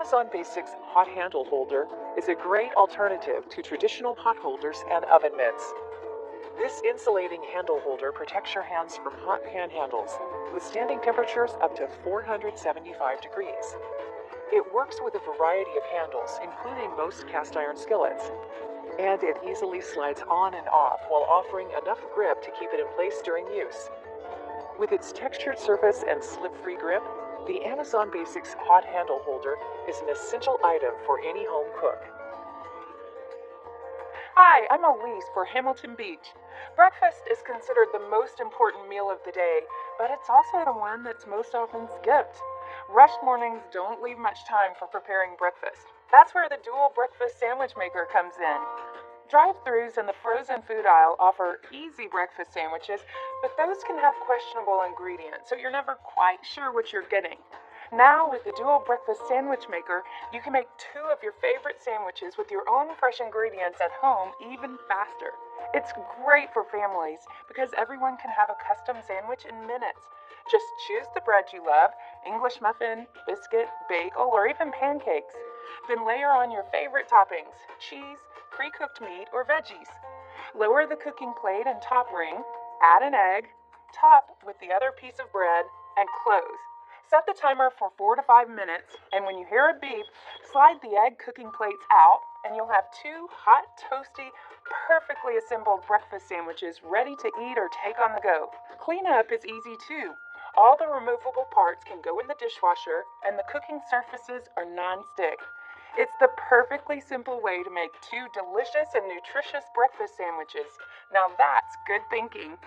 Amazon Basics hot handle holder is a great alternative to traditional pot holders and oven mitts. This insulating handle holder protects your hands from hot pan handles, withstanding temperatures up to 475 degrees. It works with a variety of handles, including most cast iron skillets, and it easily slides on and off while offering enough grip to keep it in place during use. With its textured surface and slip-free grip, the Amazon Basics hot handle holder is an essential item for any home cook. Hi, I'm Elise for Hamilton Beach. Breakfast is considered the most important meal of the day, but it's also the one that's most often skipped. Rushed mornings don't leave much time for preparing breakfast. That's where the dual breakfast sandwich maker comes in. Drive-thrus in the frozen food aisle offer easy breakfast sandwiches, but those can have questionable ingredients, so you're never quite sure what you're getting. Now, with the dual breakfast sandwich maker, you can make 2 of your favorite sandwiches with your own fresh ingredients at home even faster. It's great for families because everyone can have a custom sandwich in minutes. Just choose the bread you love, English muffin, biscuit, bagel, or even pancakes. Then layer on your favorite toppings, cheese, pre-cooked meat, or veggies. Lower the cooking plate and top ring, add an egg, top with the other piece of bread, and close. Set the timer for 4 to 5 minutes, and when you hear a beep, slide the egg cooking plates out, and you'll have 2 hot, toasty, perfectly assembled breakfast sandwiches ready to eat or take on the go. Cleanup is easy too. All the removable parts can go in the dishwasher, and the cooking surfaces are non-stick. It's the perfectly simple way to make 2 delicious and nutritious breakfast sandwiches. Now that's good thinking.